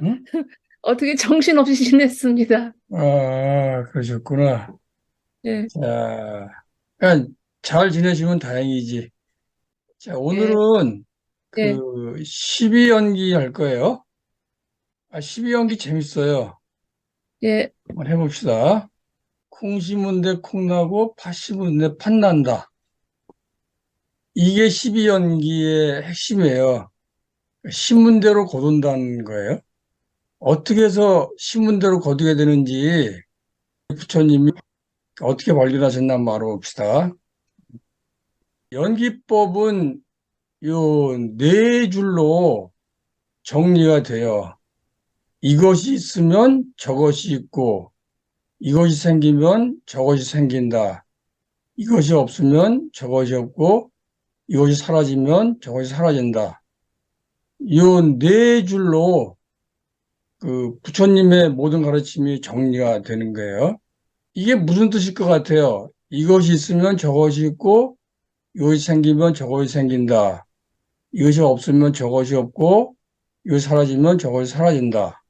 응? 어떻게 정신없이 지냈습니다. 아, 그러셨구나. 예, 자, 그냥 잘 지내시면 다행이지. 자, 예, 오늘은 예, 그 12연기 할 거예요. 12연기 재밌어요. 예, 한번 해봅시다. 콩 심은 데 콩 나고 팥 심은 데 팥 난다. 이게 12연기의 핵심이에요. 심은 대로 거둔다는 거예요. 어떻게 해서 심은 대로 거두게 되는지 부처님이 어떻게 발견하셨나 말해봅시다. 연기법은 요 네 줄로 정리가 돼요. 이것이 있으면 저것이 있고, 이것이 생기면 저것이 생긴다. 이것이 없으면 저것이 없고, 이것이 사라지면 저것이 사라진다. 요 네 줄로 그 부처님의 모든 가르침이 정리가 되는 거예요. 이게 무슨 뜻일 것 같아요? 이것이 있으면 저것이 있고, 이것이 생기면 저것이 생긴다. 이것이 없으면 저것이 없고, 이것이 사라지면 저것이 사라진다.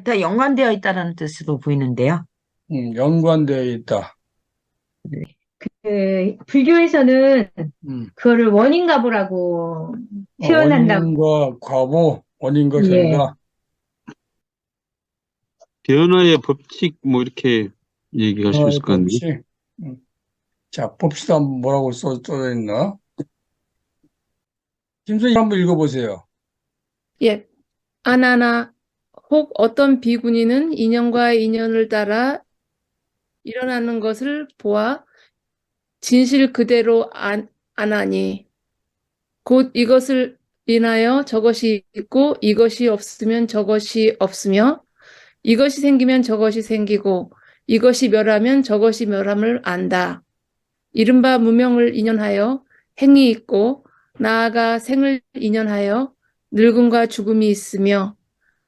다 연관되어 있다는 뜻으로 보이는데요. 연관되어 있다. 네. 불교에서는 음, 그거를 원인가보라고 표현한다고. 원인과 과보, 원인과 예. 결과. 변화의 법칙 뭐 이렇게 얘기할 수 있을 것 같네요. 법칙. 음, 자, 봅시다. 뭐라고 써져 있나? 김선생님 한번 읽어보세요. 예. 아나나 혹 어떤 비구니는 인연과 인연을 따라 일어나는 것을 보아 진실 그대로 안 하니 곧 이것을 인하여 저것이 있고 이것이 없으면 저것이 없으며 이것이 생기면 저것이 생기고 이것이 멸하면 저것이 멸함을 안다. 이른바 무명을 인연하여 행이 있고 나아가 생을 인연하여 늙음과 죽음이 있으며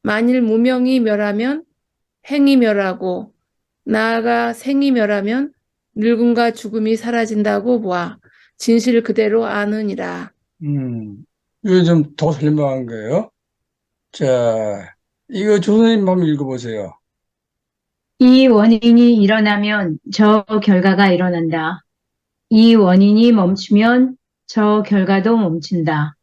만일 무명이 멸하면 행이 멸하고 나아가 생이 멸하면 늙음과 죽음이 사라진다고 보아 진실 그대로 아느니라. 이거 좀 더 설명한 거예요. 자, 이거 조선님 한번 읽어보세요. 이 원인이 일어나면 저 결과가 일어난다. 이 원인이 멈추면 저 결과도 멈춘다.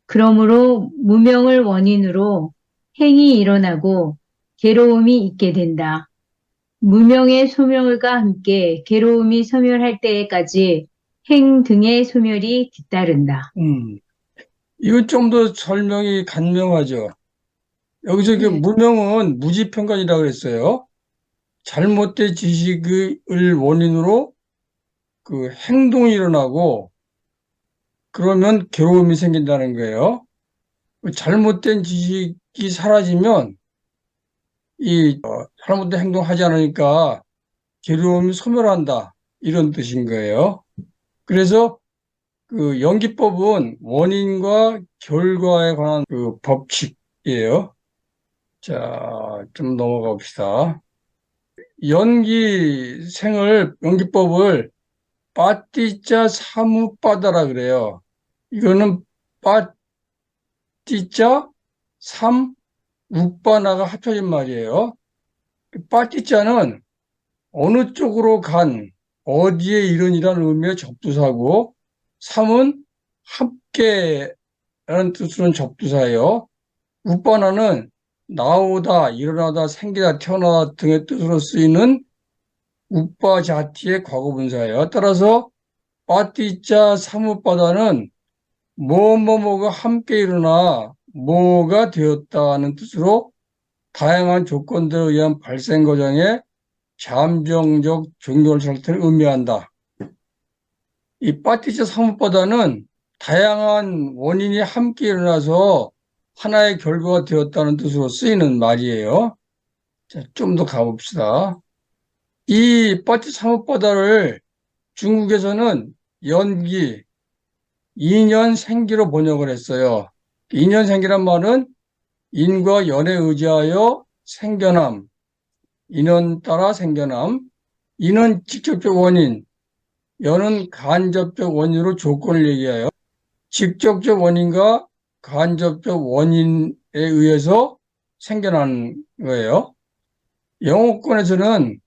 그러므로 무명을 원인으로 행이 일어나고 괴로움이 있게 된다. 무명의 소멸과 함께 괴로움이 소멸할 때까지 행 등의 소멸이 뒤따른다. 음, 이거 좀 더 설명이 간명하죠. 여기서 그 네, 무명은 무지평간이라고 그랬어요. 잘못된 지식을 원인으로 그 행동이 일어나고 그러면 괴로움이 생긴다는 거예요. 그 잘못된 지식이 사라지면 잘못된 행동하지 않으니까 괴로움이 소멸한다. 이런 뜻인 거예요. 그래서 그 연기법은 원인과 결과에 관한 그 법칙이에요. 자, 좀 넘어가 봅시다. 연기법을 빠띠자 사무빠다라 그래요. 이거는 빠띠자 삼 웃바나가 합쳐진 말이에요. 빠띠자는 어느 쪽으로 간, 어디에 이른이라는 의미의 접두사고, 삼은 함께라는 뜻으로는 접두사예요. 웃바나는 나오다, 일어나다, 생기다, 태어나다 등의 뜻으로 쓰이는 웃바자티의 과거분사예요. 따라서 빠띠자 사무바다는 뭐뭐뭐가 함께 일어나 뭐가 되었다는 뜻으로 다양한 조건들에 의한 발생 과정에 잠정적 종결 상태를 의미한다. 이 빠띠자 사무바다는 다양한 원인이 함께 일어나서 하나의 결과가 되었다는 뜻으로 쓰이는 말이에요. 자, 좀 더 가봅시다. 이 빠띠자 사무바다를 중국에서는 연기, 인연생기로 번역을 했어요. 인연생기란 말은 인과 연에 의지하여 생겨남, 인연 따라 생겨남, 인은 직접적 원인, 연은 간접적 원인으로 조건을 얘기하여 직접적 원인과 간접적 원인의 의해서 생겨난 거예요. 영어권에서는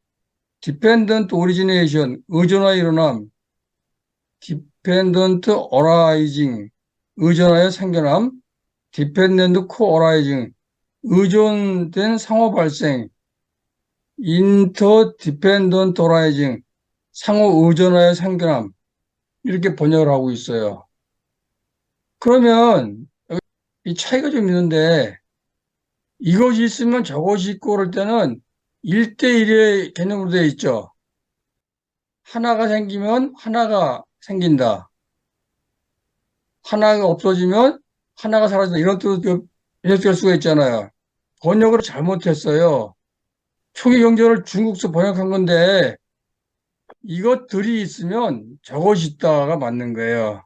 dependent origination, 의존하여 일어남, dependent arising, 의존하여 생겨남, dependent co-arising, 의존된 상호 발생, interdependent arising, 상호 의존하여 생겨남, 이렇게 번역을 하고 있어요. 그러면 이 차이가 좀 있는데 이것이 있으면 저것이 있고 그럴 때는 1대1의 개념으로 되어 있죠. 하나가 생기면 하나가 생긴다. 하나가 없어지면 하나가 사라진다. 이런 뜻으로 해석될 수가 있잖아요. 번역을 잘못했어요. 초기 경전을 중국서 번역한 건데 이것들이 있으면 저것이 있다가 맞는 거예요.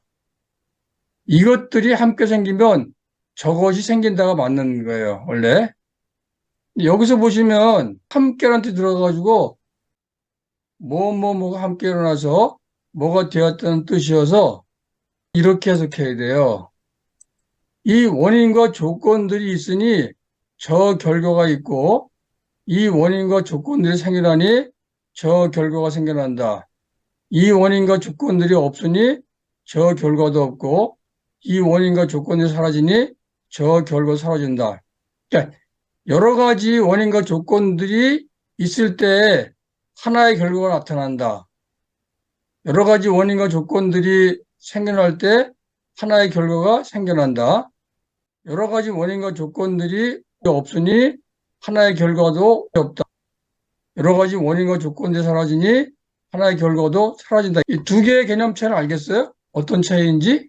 이것들이 함께 생기면 저것이 생긴다가 맞는 거예요, 원래. 여기서 보시면 함께라는 뜻이 들어가가지고 뭐가 함께 일어나서 뭐가 되었다는 뜻이어서 이렇게 해석해야 돼요. 이 원인과 조건들이 있으니 저 결과가 있고 이 원인과 조건들이 생겨나니 저 결과가 생겨난다. 이 원인과 조건들이 없으니 저 결과도 없고 이 원인과 조건이 사라지니 저 결과 사라진다. 그러니까 여러 가지 원인과 조건들이 있을 때 하나의 결과가 나타난다. 여러 가지 원인과 조건들이 생겨날 때 하나의 결과가 생겨난다. 여러 가지 원인과 조건들이 없으니 하나의 결과도 없다. 여러 가지 원인과 조건들이 사라지니 하나의 결과도 사라진다. 이 두 개의 개념 차이를 알겠어요? 어떤 차이인지?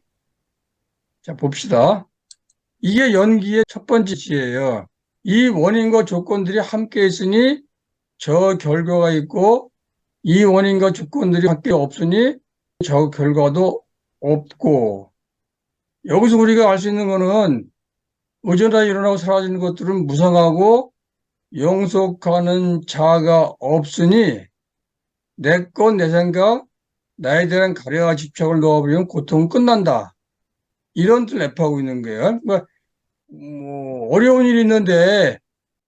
자, 봅시다. 이게 연기의 첫 번째 지혜예요. 이 원인과 조건들이 함께 있으니 저 결과가 있고 이 원인과 조건들이 함께 없으니 저 결과도 없고 여기서 우리가 알 수 있는 거는 의존하여 일어나고 사라지는 것들은 무상하고 영속하는 자가 없으니 내 것, 내 생각, 나에 대한 가려와 집착을 놓아버리면 고통은 끝난다. 이런 뜻을 내포하고 있는 거예요. 어려운 일이 있는데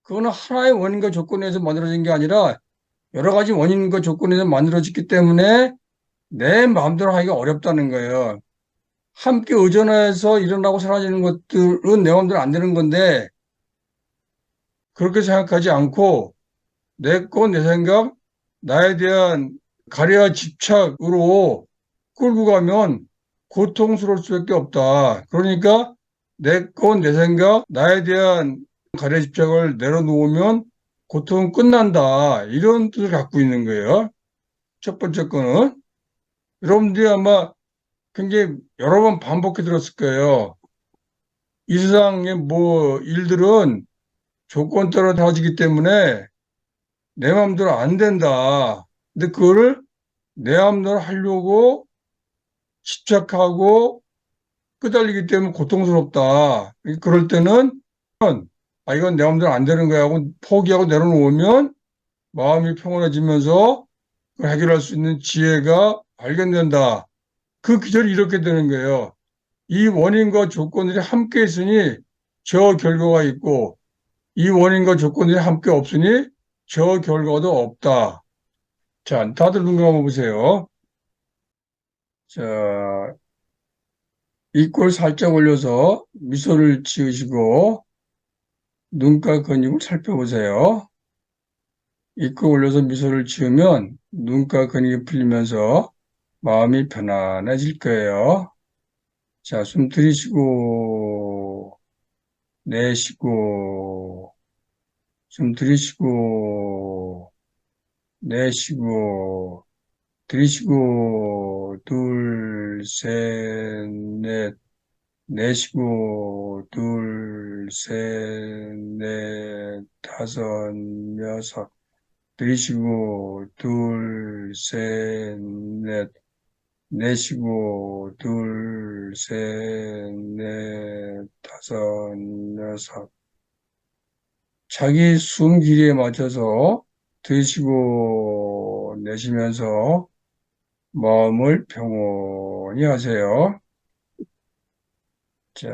그거는 하나의 원인과 조건에서 만들어진 게 아니라 여러 가지 원인과 조건에서 만들어졌기 때문에 내 마음대로 하기가 어렵다는 거예요. 함께 의존해서 일어나고 사라지는 것들은 내 마음대로 안 되는 건데 그렇게 생각하지 않고 내 것, 내 생각, 나에 대한 가려와 집착으로 끌고 가면 고통스러울 수밖에 없다. 그러니까 내 것, 내 생각, 나에 대한 가려와 집착을 내려놓으면 고통은 끝난다. 이런 뜻을 갖고 있는 거예요. 첫 번째 거는. 여러분들이 아마 굉장히 여러 번 반복해 들었을 거예요. 이 세상의 일들은 조건 따라 다지기 때문에 내 마음대로 안 된다. 근데 그거를 내 마음대로 하려고 집착하고 끄달리기 때문에 고통스럽다. 그럴 때는 이건 내 마음대로 안 되는 거야 하고 포기하고 내려놓으면 마음이 평온해지면서 그걸 해결할 수 있는 지혜가 발견된다. 그 기절이 이렇게 되는 거예요. 이 원인과 조건들이 함께 있으니 저 결과가 있고 이 원인과 조건들이 함께 없으니 저 결과도 없다. 자, 다들 눈 감아 보세요. 자, 입꼬리 살짝 올려서 미소를 지으시고 눈가 근육을 살펴보세요. 입꼬리 올려서 미소를 지으면 눈가 근육이 풀리면서 마음이 편안해질 거예요. 자, 숨 들이쉬고 내쉬고 숨 들이쉬고 내쉬고 들이쉬고 둘, 셋, 넷 내쉬고 둘, 셋, 넷, 다섯, 여섯 들이쉬고 둘, 셋, 넷 내쉬고 둘, 셋, 넷, 다섯, 여섯 자기 숨 길이에 맞춰서 들이쉬고 내쉬면서 마음을 평온히 하세요. 자,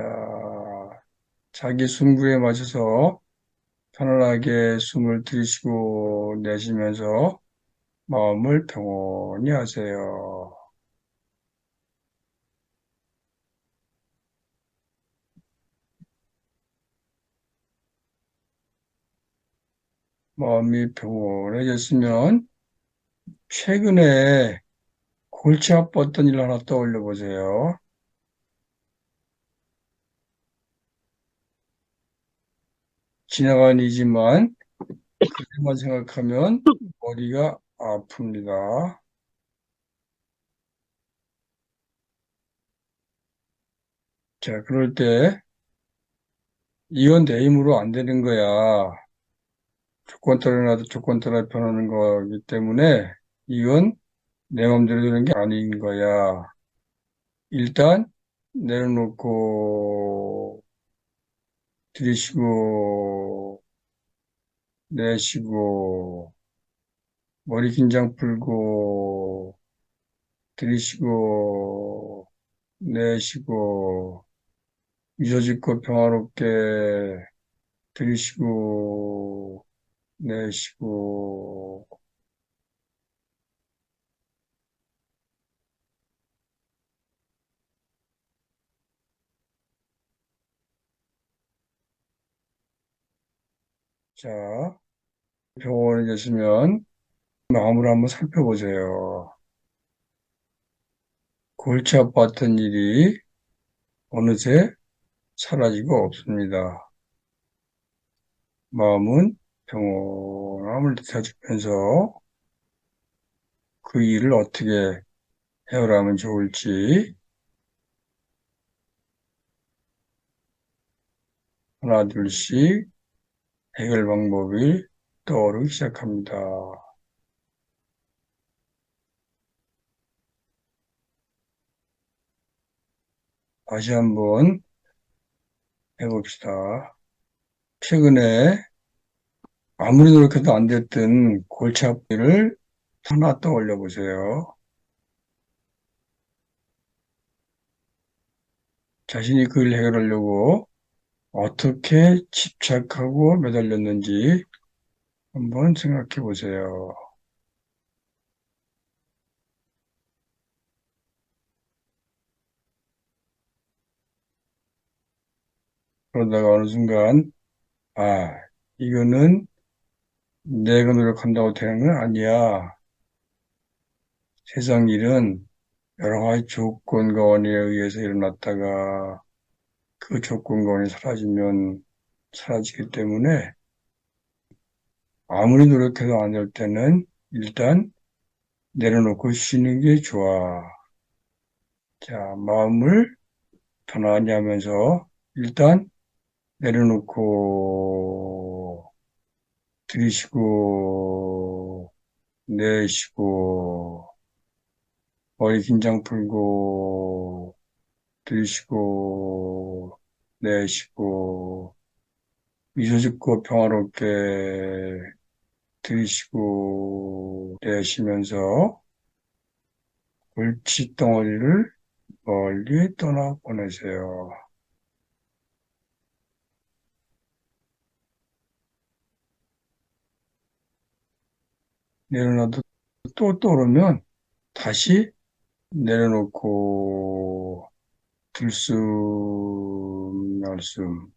자기 숨구에 맞춰서 편안하게 숨을 들이쉬고 내쉬면서 마음을 평온히 하세요. 마음이 평온해졌으면 최근에 골치 아팠던 일 하나 떠올려 보세요. 지나간 일이지만 그때만 생각하면 머리가 아픕니다. 자, 그럴 때 이건 내 힘으로 안 되는 거야. 조건 따라 놔도 조건 따라 변하는 거기 때문에 이건 내 마음대로 되는 게 아닌 거야. 일단 내려놓고 들이쉬고 내쉬고 머리 긴장 풀고 들이쉬고 내쉬고 미소 짓고 평화롭게 들이쉬고 내쉬고 자, 병원에 계시면 마음을 한번 살펴보세요. 골치 아팠던 일이 어느새 사라지고 없습니다. 마음은 평온함을 되찾으면서 그 일을 어떻게 해결하면 좋을지 하나 둘씩 해결 방법이 떠오르기 시작합니다. 다시 한번 해봅시다. 최근에 아무리 노력해도 안 됐던 골치 아픈 일을 하나 떠올려 보세요. 자신이 그 일을 해결하려고 어떻게 집착하고 매달렸는지 한번 생각해 보세요. 그러다가 어느 순간, 아, 이거는 내가 노력한다고 되는 건 아니야. 세상 일은 여러 가지 조건과 원인에 의해서 일어났다가 그 조건과 원인이 사라지면 사라지기 때문에 아무리 노력해도 안 될 때는 일단 내려놓고 쉬는 게 좋아. 자, 마음을 편안히 하면서 일단 내려놓고 들이쉬고 내쉬고 머리 긴장 풀고 들이쉬고 내쉬고 미소 짓고 평화롭게 들이쉬고 내쉬면서 골칫덩어리를 멀리 떠나보내세요. 내려놔도 또 떠오르면 다시 내려놓고 들숨 날숨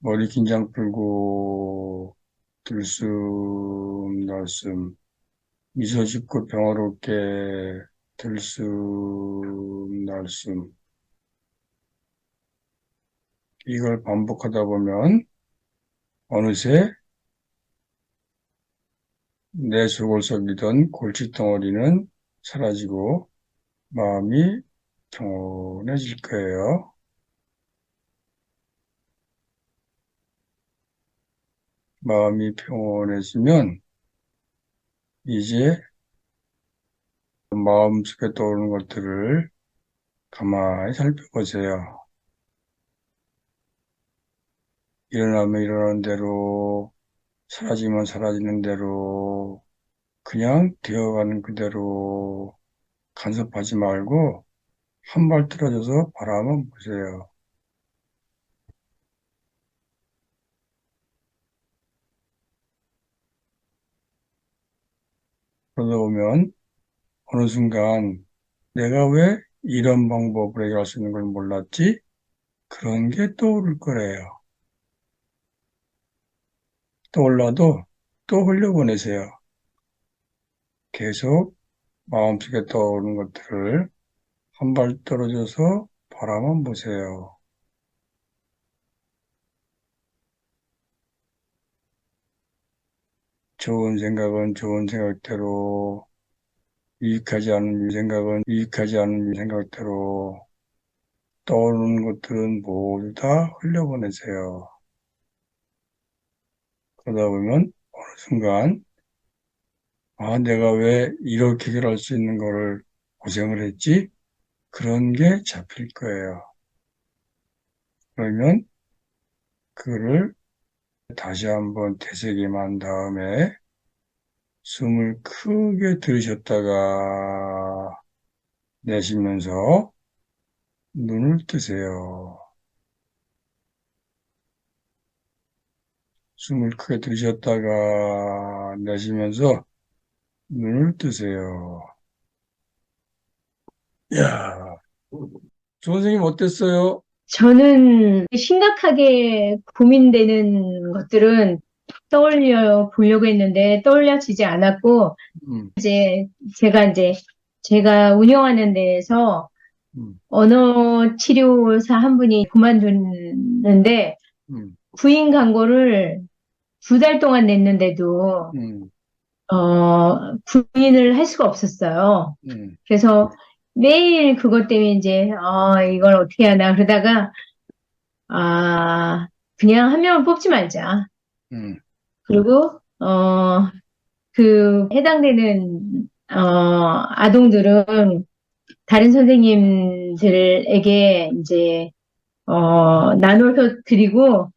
머리 긴장 풀고 들숨 날숨 미소 짓고 평화롭게 들숨 날숨 이걸 반복하다 보면 어느새 내 속을 썩이던 골칫덩어리는 사라지고 마음이 평온해질 거예요. 마음이 평온해지면 이제 마음속에 떠오르는 것들을 가만히 살펴보세요. 일어나면 일어나는 대로, 사라지면 사라지는 대로, 그냥 되어가는 그대로 간섭하지 말고 한 발 떨어져서 바라만 보세요. 그러다 보면 어느 순간 내가 왜 이런 방법으로 해결할 수 있는 걸 몰랐지? 그런 게 떠오를 거래요. 떠올라도 또 흘려보내세요. 계속 마음속에 떠오르는 것들을 한 발 떨어져서 바라만 보세요. 좋은 생각은 좋은 생각대로, 유익하지 않은 생각은 유익하지 않은 생각대로, 떠오르는 것들은 모두 다 흘려보내세요. 그러다 보면 어느 순간, 아, 내가 왜 이렇게 해결할 수 있는 거를 고생을 했지? 그런 게 잡힐 거예요. 그러면 그거를 다시 한번 되새김한 다음에 숨을 크게 들이셨다가 내쉬면서 눈을 뜨세요. 숨을 크게 들이셨다가 내쉬면서 눈을 뜨세요. 야, 조 선생님 어땠어요? 저는 심각하게 고민되는 것들은 떠올려 보려고 했는데 떠올려지지 않았고, 음, 이제 제가 운영하는 데에서 음, 언어 치료사 한 분이 그만뒀는데 음, 구인 광고를 2달 동안 냈는데도 음, 구인을 할 수가 없었어요. 음, 그래서 매일 그것 때문에 이제 이걸 어떻게 하나 그러다가 그냥 한 명을 뽑지 말자. 음, 그리고 그 해당되는 아동들은 다른 선생님들에게 이제 나눠서 드리고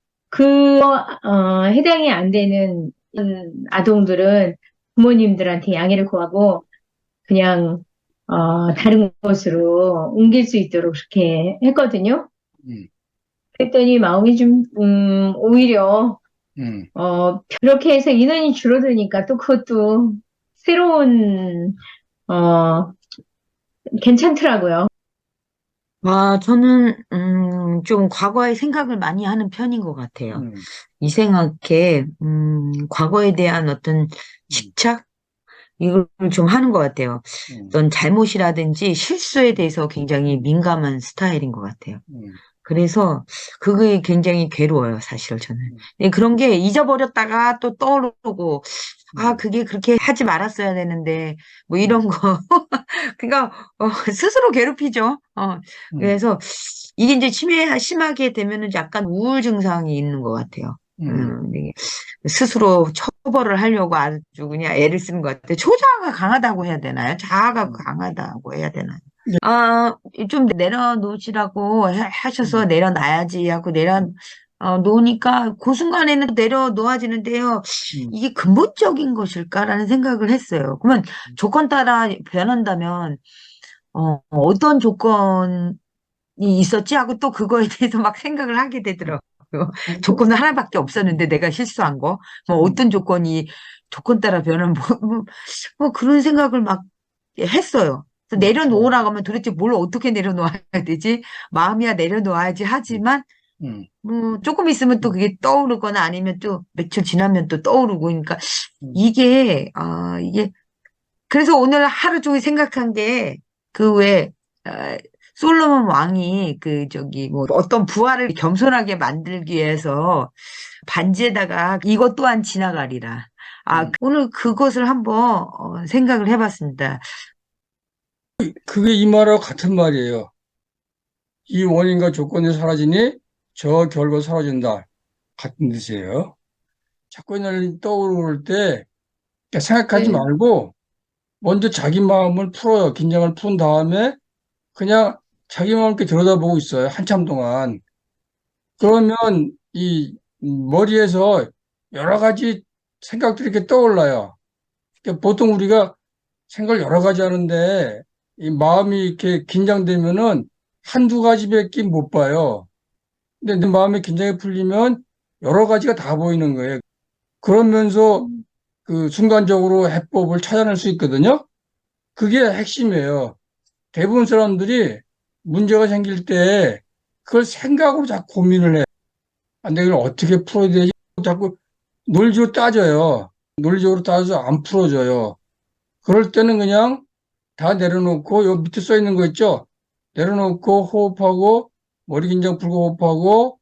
해당이 안 되는 아동들은 부모님들한테 양해를 구하고 그냥 다른 곳으로 옮길 수 있도록 그렇게 했거든요. 음, 그랬더니 마음이 좀 오히려 음. 그렇게 해서 인원이 줄어드니까 또 그것도 새로운 어 괜찮더라고요. 저는, 좀 과거에 생각을 많이 하는 편인 것 같아요. 음, 이생각해, 과거에 대한 어떤 집착? 이걸 좀 하는 것 같아요. 음, 어떤 잘못이라든지 실수에 대해서 굉장히 민감한 스타일인 것 같아요. 음, 그래서 그게 굉장히 괴로워요, 사실 저는. 음, 네, 그런 게 잊어버렸다가 또 떠오르고, 음, 그게 그렇게 하지 말았어야 되는데, 뭐 음, 이런 거. 그러니까, 스스로 괴롭히죠. 음, 그래서 이게 이제 심하게 되면은 약간 우울 증상이 있는 것 같아요. 음, 이게 스스로 처벌을 하려고 아주 그냥 애를 쓰는 것 같아요. 초자아가 강하다고 해야 되나요? 자아가 음. 강하다고 해야 되나요? 네. 좀 내려놓으시라고 하셔서 음, 내려놔야지 하고 놓으니까 그 순간에는 내려놓아지는데요. 음, 이게 근본적인 것일까라는 생각을 했어요. 그러면 조건 따라 변한다면, 어떤 조건이 있었지 하고 또 그거에 대해서 막 생각을 하게 되더라고요. 조건은 하나밖에 없었는데 내가 실수한 거. 뭐 음, 어떤 조건이 조건 따라 변하면 뭐 그런 생각을 막 했어요. 그래서 그렇죠. 내려놓으라고 하면 도대체 뭘 어떻게 내려놓아야 되지? 마음이야 내려놓아야지 음, 하지만 음, 뭐 조금 있으면 또 음, 그게 떠오르거나 아니면 또 며칠 지나면 또 떠오르고 그러니까 음, 이게 그래서 오늘 하루 종일 생각한 게 그 왜 솔로몬 왕이 그 저기 뭐 어떤 부하를 겸손하게 만들기 위해서 반지에다가 이것 또한 지나가리라. 음. 오늘 그것을 한번 생각을 해봤습니다. 그게 이 말하고 같은 말이에요. 이 원인과 조건이 사라지니 저 결과 사라진다. 같은 뜻이에요. 자꾸 날 떠오를 때 그러니까 생각하지 네. 말고 먼저 자기 마음을 풀어요. 긴장을 푼 다음에 그냥 자기 마음을 이렇게 들여다보고 있어요. 한참 동안. 그러면 이 머리에서 여러 가지 생각들이 이렇게 떠올라요. 그러니까 보통 우리가 생각을 여러 가지 하는데 이 마음이 이렇게 긴장되면은 한두 가지밖에 못 봐요. 근데 내 마음이 긴장이 풀리면 여러 가지가 다 보이는 거예요. 그러면서 그 순간적으로 해법을 찾아낼 수 있거든요. 그게 핵심이에요. 대부분 사람들이 문제가 생길 때 그걸 생각으로 자꾸 고민을 해. 아, 내가 이걸 어떻게 풀어야 되지? 자꾸 논리적으로 따져요. 논리적으로 따져서 안 풀어져요. 그럴 때는 그냥 다 내려놓고, 요 밑에 써 있는 거 있죠? 내려놓고 호흡하고, 머리 긴장 풀고 호흡하고,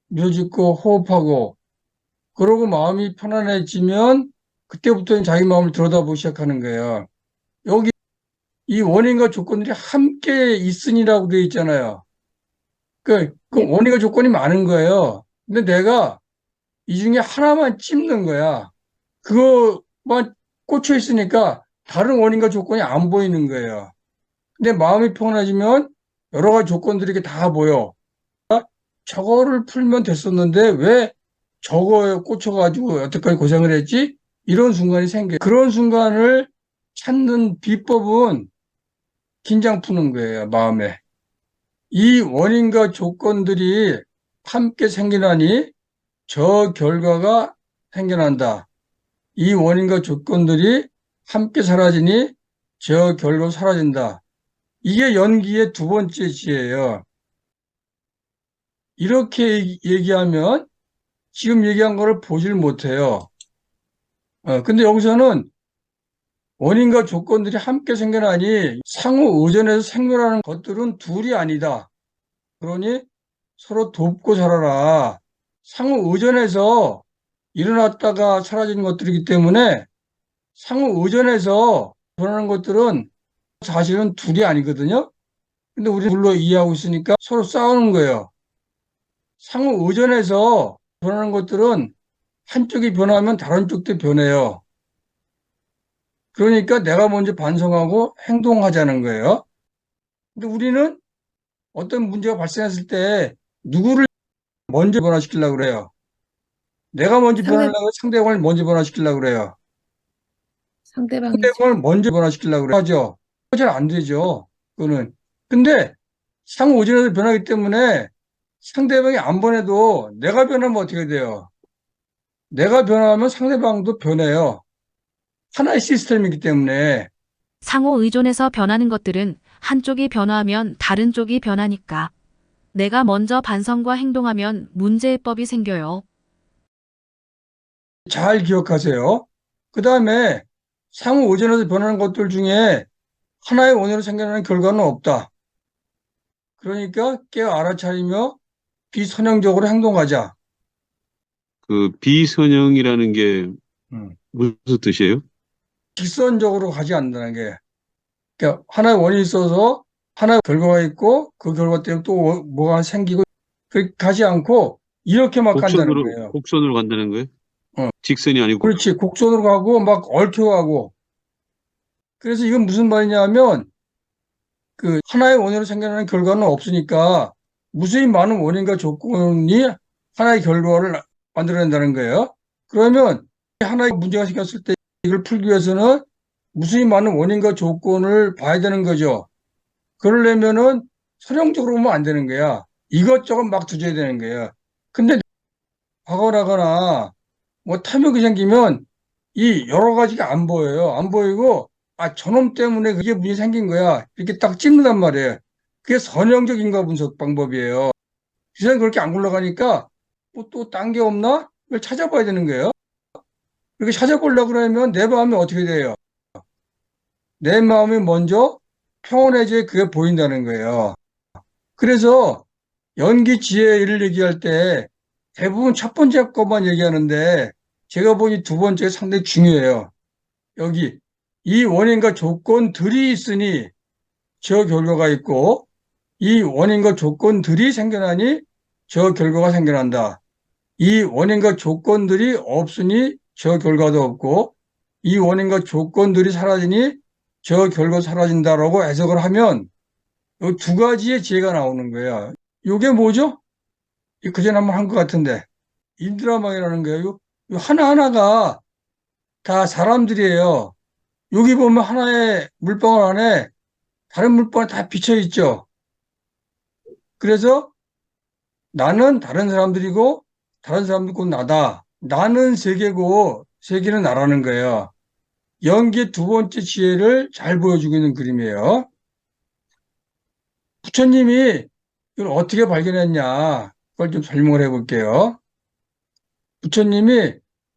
미소 짓고 호흡하고, 그러고 마음이 편안해지면 그때부터는 자기 마음을 들여다보기 시작하는 거예요. 여기 이 원인과 조건들이 함께 있으니라고 되어 있잖아요. 그 예, 원인과 조건이 많은 거예요. 근데 내가 이 중에 하나만 찝는 거야. 그거만 꽂혀 있으니까 다른 원인과 조건이 안 보이는 거예요. 근데 마음이 평온해지면 여러 가지 조건들이 이렇게 다 보여. 저거를 풀면 됐었는데 왜 저거에 꽂혀가지고 여태까지 고생을 했지? 이런 순간이 생겨요. 그런 순간을 찾는 비법은 긴장 푸는 거예요, 마음에. 이 원인과 조건들이 함께 생겨나니 저 결과가 생겨난다. 이 원인과 조건들이 함께 사라지니 저 결과가 사라진다. 이게 연기의 두 번째 지혜예요. 이렇게 얘기하면 지금 얘기한 거를 보질 못해요. 근데 여기서는 원인과 조건들이 함께 생겨나니 상호 의존해서 생존하는 것들은 둘이 아니다. 그러니 서로 돕고 살아라. 상호 의존해서 일어났다가 사라지는 것들이기 때문에 상호 의존해서 변하는 것들은 사실은 둘이 아니거든요. 근데 우리 둘로 이해하고 있으니까 서로 싸우는 거예요. 상호 의존해서 변하는 것들은 한쪽이 변하면 다른 쪽도 변해요. 그러니까 내가 먼저 반성하고 행동하자는 거예요. 근데 우리는 어떤 문제가 발생했을 때 누구를 먼저 변화시키려고 그래요. 내가 먼저 상대, 변하려고 상대방을 먼저 변화시키려고 그래요. 상대방이죠. 상대방을 먼저 변화시키려고 그래요. 하죠. 잘 안 되죠. 그거는. 근데 상호 의존에서 변하기 때문에 상대방이 안 변해도 내가 변하면 어떻게 돼요? 내가 변하면 상대방도 변해요. 하나의 시스템이기 때문에. 상호 의존해서 변하는 것들은 한쪽이 변화하면 다른 쪽이 변하니까. 내가 먼저 반성과 행동하면 문제해법이 생겨요. 잘 기억하세요. 그 다음에 상호 의존에서 변하는 것들 중에 하나의 원인으로 생겨나는 결과는 없다. 그러니까 깨어 알아차리며 비선형적으로 행동하자. 그 비선형이라는 게 음. 무슨 뜻이에요? 직선적으로 가지 않는다는 게. 그러니까 하나의 원인이 있어서 하나의 결과가 있고 그 결과 때문에 또 뭐가 생기고 그렇게 가지 않고 이렇게 막 간다는 거예요. 곡선으로 간다는 거예요? 어. 직선이 아니고. 그렇지. 곡선으로 가고 막 얽혀가고. 그래서 이건 무슨 말이냐면 그 하나의 원인으로 생겨나는 결과는 없으니까 무수히 많은 원인과 조건이 하나의 결과를 만들어낸다는 거예요. 그러면 하나의 문제가 생겼을 때 이걸 풀기 위해서는 무수히 많은 원인과 조건을 봐야 되는 거죠. 그러려면은 선형적으로 보면 안 되는 거야. 이것저것 막 뒤져야 되는 거야. 근데 화가 나거나 뭐 탐욕이 생기면 이 여러 가지가 안 보여요. 안 보이고 아 저놈 때문에 그게 문제 생긴 거야. 이렇게 딱 찍는단 말이에요. 그게 선형적 인과 분석 방법이에요. 세상이 그렇게 안 굴러가니까 뭐 또 딴 게 없나? 이걸 찾아봐야 되는 거예요. 그렇게 찾아보려고 그러면 내 마음이 어떻게 돼요? 내 마음이 먼저 평온해져야 그게 보인다는 거예요. 그래서 연기 지혜를 얘기할 때 대부분 첫 번째 것만 얘기하는데 제가 보기 두 번째가 상당히 중요해요. 여기 이 원인과 조건들이 있으니 저 결과가 있고 이 원인과 조건들이 생겨나니 저 결과가 생겨난다. 이 원인과 조건들이 없으니 저 결과도 없고 이 원인과 조건들이 사라지니 저 결과 사라진다라고 해석을 하면 이 두 가지의 지혜가 나오는 거예요. 이게 뭐죠? 그전에 한번 한 것 같은데 인드라망이라는 거예요. 요 하나하나가 다 사람들이에요. 여기 보면 하나의 물방울 안에 다른 물방울이 다 비쳐 있죠. 그래서 나는 다른 사람들이고 다른 사람도 곧 나다. 나는 세계고 세계는 나라는 거예요. 연기의 두 번째 지혜를 잘 보여주고 있는 그림이에요. 부처님이 이걸 어떻게 발견했냐, 그걸 좀 설명을 해볼게요. 부처님이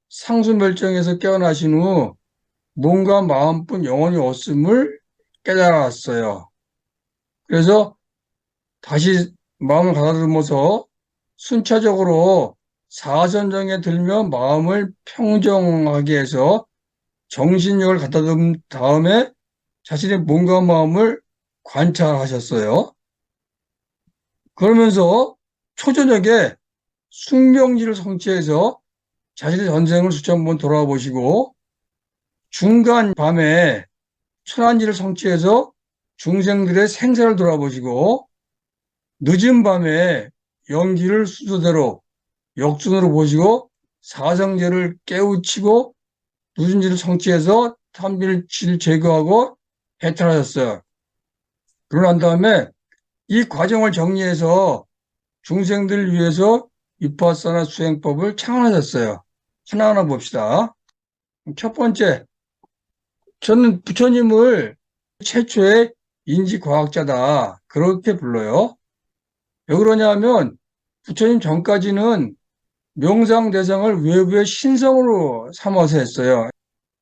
상수멸정에서 깨어나신 후 몸과 마음뿐 영혼이 없음을 깨달았어요. 그래서 다시 마음을 가다듬어서 순차적으로 사선정에 들며 마음을 평정하게 해서 정신력을 가다듬은 다음에 자신의 몸과 마음을 관찰하셨어요. 그러면서 초저녁에 숙명지를 성취해서 자신의 전생을 수천 한번 돌아보시고 중간 밤에 천안지를 성취해서 중생들의 생사를 돌아보시고 늦은 밤에 연기를 순서대로 역순으로 보시고 사성제를 깨우치고 누진지를 성취해서 탐밀치를 제거하고 해탈하셨어요. 그러고 난 다음에 이 과정을 정리해서 중생들을 위해서 위파사나 수행법을 창안하셨어요. 하나하나 봅시다. 첫 번째, 저는 부처님을 최초의 인지과학자다, 그렇게 불러요. 왜 그러냐면 부처님 전까지는 명상 대상을 외부의 신성으로 삼아서 했어요.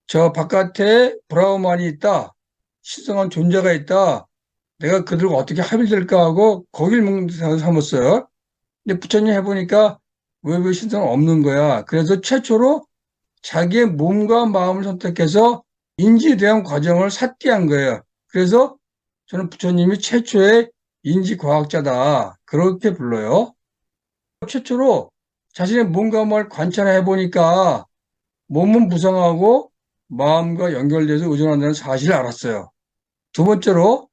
저 바깥에 브라우만이 있다, 신성한 존재가 있다, 내가 그들과 어떻게 합일될까 하고 거길 명상을 삼았어요. 근데 부처님 해보니까 외부의 신성은 없는 거야. 그래서 최초로 자기의 몸과 마음을 선택해서 인지에 대한 과정을 삿대한 거예요. 그래서 저는 부처님이 최초의 인지과학자다, 그렇게 불러요. 최초로 자신의 몸과 마음을 관찰해 보니까 몸은 무상하고 마음과 연결돼서 의존한다는 사실을 알았어요. 두 번째로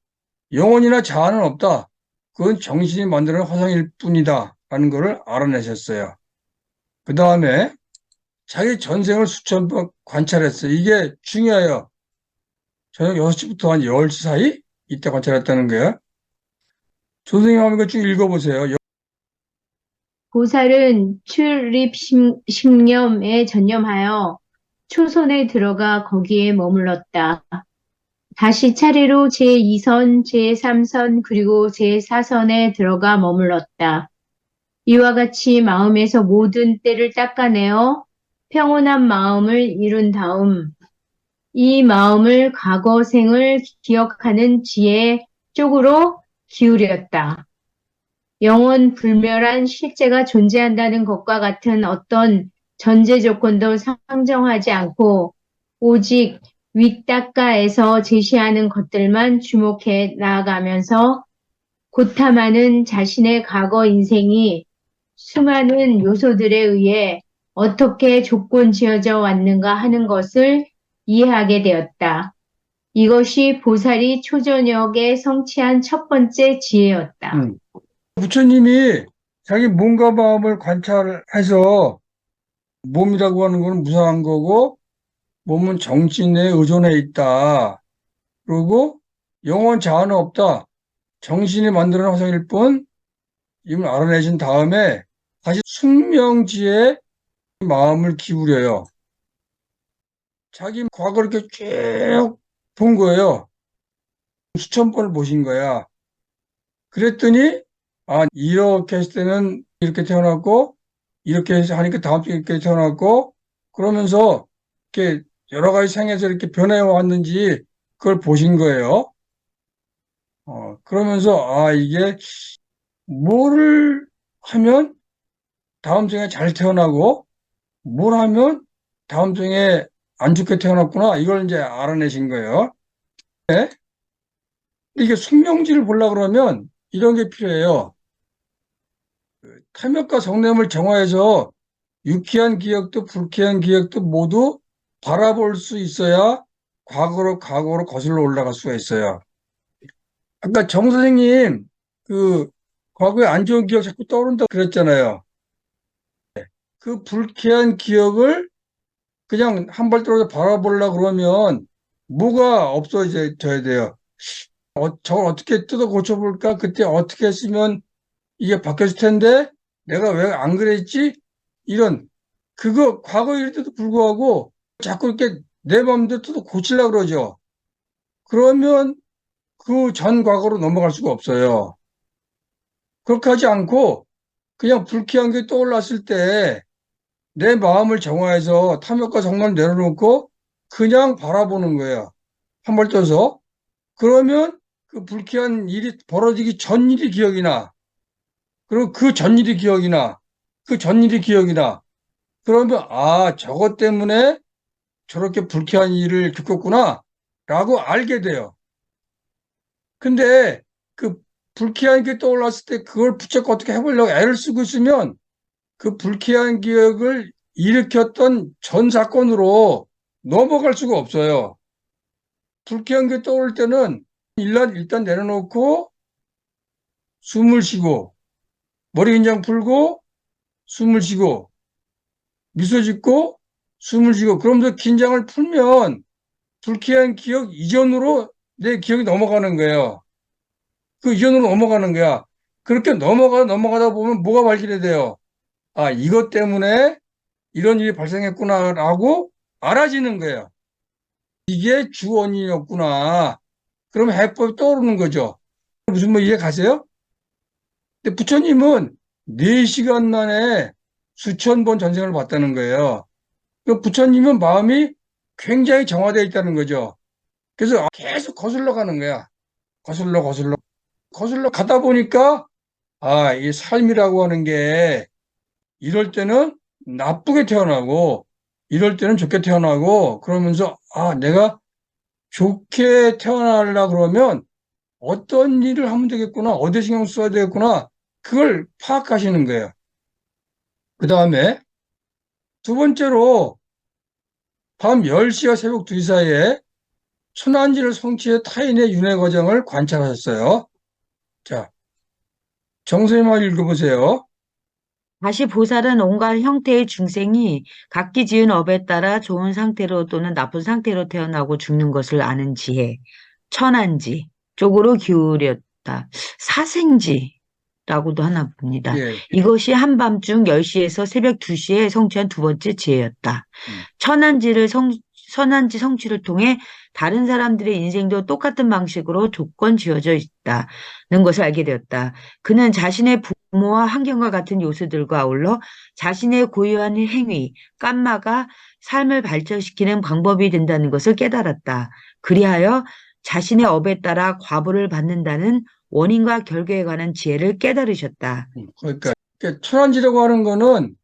영혼이나 자아는 없다, 그건 정신이 만드는 화상일 뿐이다 라는 것을 알아내셨어요. 그 다음에 자기 전생을 수천 번 관찰했어요. 이게 중요해요. 저녁 6시부터 한 10시 사이? 이때 관찰했다는 거예요. 선생님 한번 이거 쭉 읽어보세요. 보살은 출입심념에 전념하여 초선에 들어가 거기에 머물렀다. 다시 차례로 제2선, 제3선, 그리고 제4선에 들어가 머물렀다. 이와 같이 마음에서 모든 때를 닦아내어 평온한 마음을 이룬 다음 이 마음을 과거 생을 기억하는 지혜 쪽으로 기울였다. 영원 불멸한 실제가 존재한다는 것과 같은 어떤 전제 조건도 상정하지 않고 오직 윗닦아에서 제시하는 것들만 주목해 나아가면서 고탐하는 자신의 과거 인생이 수많은 요소들에 의해 어떻게 조건 지어져 왔는가 하는 것을 이해하게 되었다. 이것이 보살이 초저녁에 성취한 첫 번째 지혜였다. 부처님이 자기 몸과 마음을 관찰해서 몸이라고 하는 건 무상한 거고 몸은 정신에 의존해 있다, 그리고 영혼 자아는 없다, 정신이 만드는 화상일 뿐, 이걸 알아내신 다음에 다시 숙명지에 마음을 기울여요. 자기 과거를 이렇게 쭉 본 거예요. 수천 번을 보신 거야. 그랬더니 이렇게 했을 때는 이렇게 태어났고 이렇게 해서 하니까 다음 주에 이렇게 태어났고, 그러면서 이렇게 여러 가지 생에서 이렇게 변해 왔는지 그걸 보신 거예요. 그러면서 이게 뭐를 하면 다음 생에 잘 태어나고 뭘 하면 다음 생에 안 좋게 태어났구나, 이걸 이제 알아내신 거예요. 네? 이게 숙명지를 보려고 그러면 이런 게 필요해요. 탐욕과 성냄을 정화해서 유쾌한 기억도 불쾌한 기억도 모두 바라볼 수 있어야 과거로 거슬러 올라갈 수가 있어요. 아까 정 선생님 과거에 안 좋은 기억 자꾸 떠오른다 그랬잖아요. 그 불쾌한 기억을 그냥 한 발 떨어져 바라보려고 그러면 뭐가 없어져야 돼요. 저걸 어떻게 뜯어 고쳐볼까? 그때 어떻게 했으면 이게 바뀌었을 텐데 내가 왜 안 그랬지? 이런, 그거 과거 일일 때도 불구하고 자꾸 이렇게 내 마음대로 또 고치려고 그러죠. 그러면 그 전 과거로 넘어갈 수가 없어요. 그렇게 하지 않고 그냥 불쾌한 게 떠올랐을 때 내 마음을 정화해서 탐욕과 정만을 내려놓고 그냥 바라보는 거예요. 한 발 떠서. 그러면 그 불쾌한 일이 벌어지기 전 일이 기억이 나. 그리고 그 전 일이 기억이 나. 그 전 일이 기억이 나. 그러면 아, 저것 때문에 저렇게 불쾌한 일을 겪었구나 라고 알게 돼요. 근데 그 불쾌한 게 떠올랐을 때 그걸 붙잡고 어떻게 해보려고 애를 쓰고 있으면 그 불쾌한 기억을 일으켰던 전 사건으로 넘어갈 수가 없어요. 불쾌한 게 떠올 때는 일단 내려놓고 숨을 쉬고 머리 긴장 풀고 숨을 쉬고 미소 짓고 숨을 쉬고 그러면서 긴장을 풀면 불쾌한 기억 이전으로 내 기억이 넘어가는 거예요. 그 이전으로 넘어가는 거야. 그렇게 넘어가다 보면 뭐가 발견이 돼요? 아, 이것 때문에 이런 일이 발생했구나라고 알아지는 거예요. 이게 주 원인이었구나. 그럼 해법이 떠오르는 거죠. 무슨 뭐 이해 가세요? 근데 부처님은 4시간 만에 수천 번 전생을 봤다는 거예요. 그 부처님은 마음이 굉장히 정화되어 있다는 거죠. 그래서 계속 거슬러 가는 거야. 거슬러 가다 보니까 아, 이 삶이라고 하는 게 이럴 때는 나쁘게 태어나고 이럴 때는 좋게 태어나고 그러면서 아, 내가 좋게 태어나려 그러면 어떤 일을 하면 되겠구나, 어디 신경 써야 되겠구나, 그걸 파악하시는 거예요. 그 다음에 두 번째로 밤 10시와 새벽 2시 사이에 순환지를 성취해 타인의 윤회 과정을 관찰하셨어요. 자, 정선생님 읽어보세요. 다시 보살은 온갖 형태의 중생이 각기 지은 업에 따라 좋은 상태로 또는 나쁜 상태로 태어나고 죽는 것을 아는 지혜, 천한지 쪽으로 기울였다. 사생지라고도 하나 봅니다. 예, 이것이 한밤중 10시에서 새벽 2시에 성취한 두 번째 지혜였다. 선한지 성취를 통해 다른 사람들의 인생도 똑같은 방식으로 조건 지어져 있다는 것을 알게 되었다. 그는 자신의 부모와 환경과 같은 요소들과 아울러 자신의 고유한 행위, 깜마가 삶을 발전시키는 방법이 된다는 것을 깨달았다. 그리하여 자신의 업에 따라 과보를 받는다는 원인과 결과에 관한 지혜를 깨달으셨다. 그러니까 천안지라고 하는 거는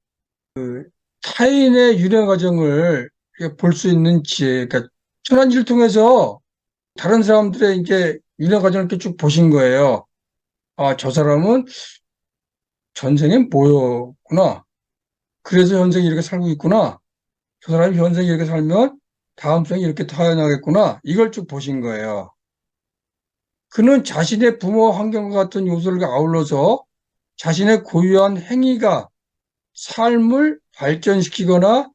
타인의 윤회 과정을 볼 수 있는 지혜. 그러니까 천안지를 통해서 다른 사람들의 이제 윤회 과정을 이렇게 쭉 보신 거예요. 아, 저 사람은 전생에 뭐였구나. 그래서 현생이 이렇게 살고 있구나. 저 사람이 현생에 이렇게 살면 다음 생에 이렇게 태어나겠구나. 이걸 쭉 보신 거예요. 그는 자신의 부모 환경과 같은 요소를 아울러서 자신의 고유한 행위가 삶을 발전시키거나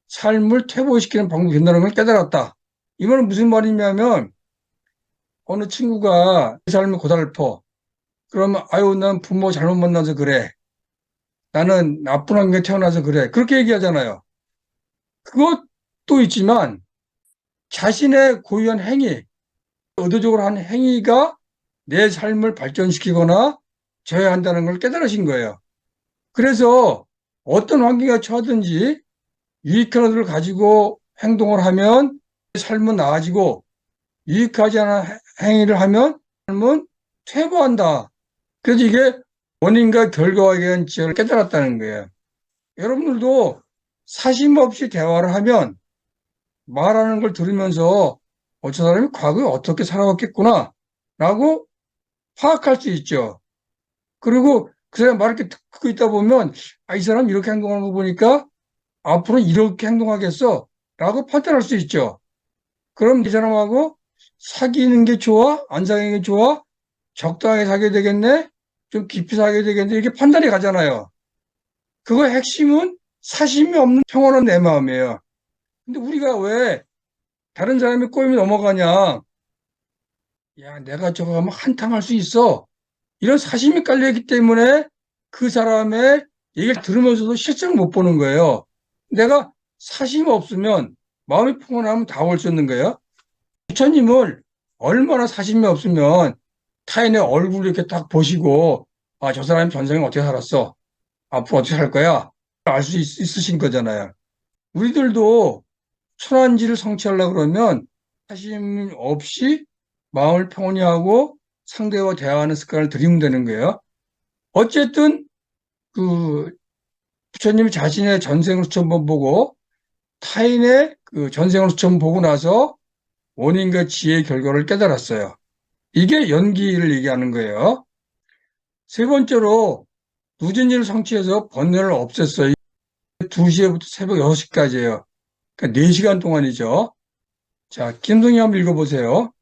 삶을 퇴보시키는 방법이 된다는 걸 깨달았다. 이 말은 무슨 말이냐면 어느 친구가 내 삶이 고달퍼. 그러면 아유, 난 부모 잘못 만나서 그래. 나는 나쁜 환경에 태어나서 그래. 그렇게 얘기하잖아요. 그것도 있지만 자신의 고유한 행위, 의도적으로 한 행위가 내 삶을 발전시키거나 저해한다는 걸 깨달으신 거예요. 그래서 어떤 환경에 처하든지 유익한 의도를 가지고 행동을 하면 삶은 나아지고 유익하지 않은 행위를 하면 삶은 퇴보한다. 그래서 이게 원인과 결과에 대한 지혜를 깨달았다는 거예요. 여러분들도 사심 없이 대화를 하면 말하는 걸 들으면서 저 사람이 과거에 어떻게 살아왔겠구나 라고 파악할 수 있죠. 그리고 그 사람 말을 이렇게 듣고 있다 보면 아, 이 사람 이렇게 행동하는 거 보니까 앞으로 이렇게 행동하겠어 라고 판단할 수 있죠. 그럼 이 사람하고 사귀는 게 좋아? 안 사귀는 게 좋아? 적당하게 사귀어야 되겠네? 좀 깊이 사귀어야 되겠네? 이렇게 판단이 가잖아요. 그거 핵심은 사심이 없는 평온한 내 마음이에요. 근데 우리가 왜 다른 사람이 꼬임이 넘어가냐? 야, 내가 저거 하면 한탕할 수 있어. 이런 사심이 깔려있기 때문에 그 사람의 얘기를 들으면서도 실제로 못 보는 거예요. 내가 사심 없으면 마음이 평온하면 다 올 수 있는 거예요. 부처님을 얼마나 사심이 없으면 타인의 얼굴을 이렇게 딱 보시고, 아, 저 사람이 전생에 어떻게 살았어? 앞으로 어떻게 살 거야? 알 수 있으신 거잖아요. 우리들도 천안지를 성취하려고 그러면 사심 없이 마음을 평온히 하고 상대와 대화하는 습관을 들이면 되는 거예요. 어쨌든 그 부처님이 자신의 전생을 수천 보고 타인의 그 전생을 수천 보고 나서 원인과 지혜의 결과를 깨달았어요. 이게 연기를 얘기하는 거예요. 세 번째로 누진지를 성취해서 번뇌를 없앴어요. 2시에부터 새벽 6시까지예요. 그러니까 4시간 동안이죠. 자, 김동희 한번 읽어보세요.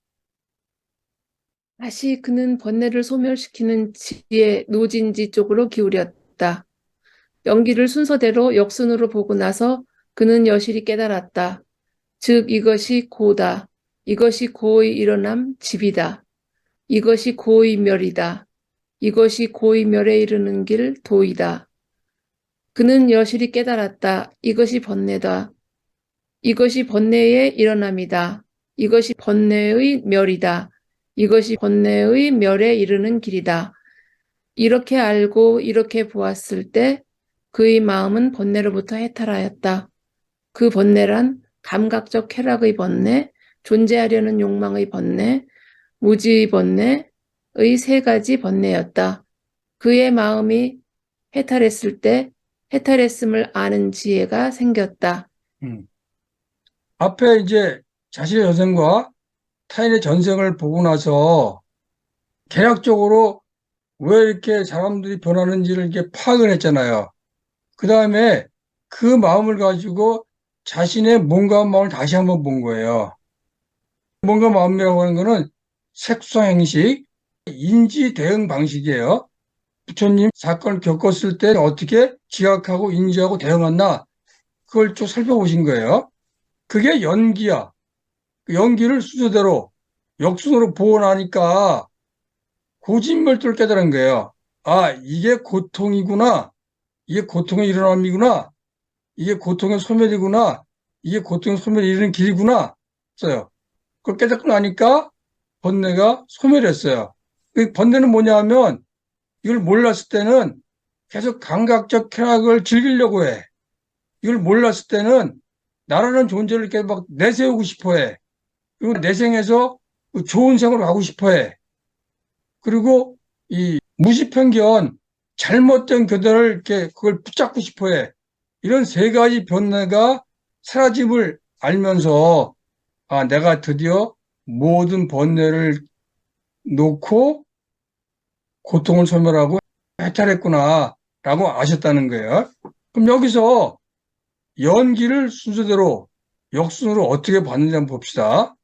다시 그는 번뇌를 소멸시키는 지혜 노진지 쪽으로 기울였다. 연기를 순서대로 역순으로 보고 나서 그는 여실히 깨달았다. 즉 이것이 고다. 이것이 고의 일어남 집이다. 이것이 고의 멸이다. 이것이 고의 멸에 이르는 길 도이다. 그는 여실히 깨달았다. 이것이 번뇌다. 이것이 번뇌의 일어남이다. 이것이 번뇌의 멸이다. 이것이 번뇌의 멸에 이르는 길이다. 이렇게 알고 이렇게 보았을 때 그의 마음은 번뇌로부터 해탈하였다. 그 번뇌란 감각적 쾌락의 번뇌, 존재하려는 욕망의 번뇌, 무지의 번뇌의 세 가지 번뇌였다. 그의 마음이 해탈했을 때 해탈했음을 아는 지혜가 생겼다. 앞에 이제 자신의 전생과 타인의 전생을 보고 나서 개략적으로 왜 이렇게 사람들이 변하는지를 이렇게 파악을 했잖아요. 그 다음에 그 마음을 가지고 자신의 몸과 마음을 다시 한번 본 거예요. 몸과 마음이라고 하는 거는 색수상 행식, 인지 대응 방식이에요. 부처님 사건을 겪었을 때 어떻게 지각하고 인지하고 대응했나, 그걸 쭉 살펴보신 거예요. 그게 연기야. 그 연기를 순서대로 역순으로 보고 나니까 고진멸도를 깨달은 거예요. 아, 이게 고통이구나. 이게 고통의 일어남이구나. 이게 고통의 소멸이구나. 이게 고통의 소멸이 이르는 길이구나. 했어요. 그걸 깨닫고 나니까 번뇌가 소멸했어요. 그 번뇌는 뭐냐 하면 이걸 몰랐을 때는 계속 감각적 쾌락을 즐기려고 해. 이걸 몰랐을 때는 나라는 존재를 이렇게 막 내세우고 싶어 해. 그리고 내생에서 좋은 생으로 가고 싶어 해. 그리고 이 무지편견, 잘못된 교단을 이렇게 그걸 붙잡고 싶어 해. 이런 세 가지 번뇌가 사라짐을 알면서, 아, 내가 드디어 모든 번뇌를 놓고 고통을 소멸하고 해탈했구나, 라고 아셨다는 거예요. 그럼 여기서 연기를 순서대로 역순으로 어떻게 봤는지 한번 봅시다.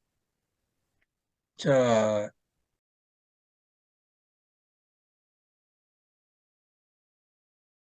자,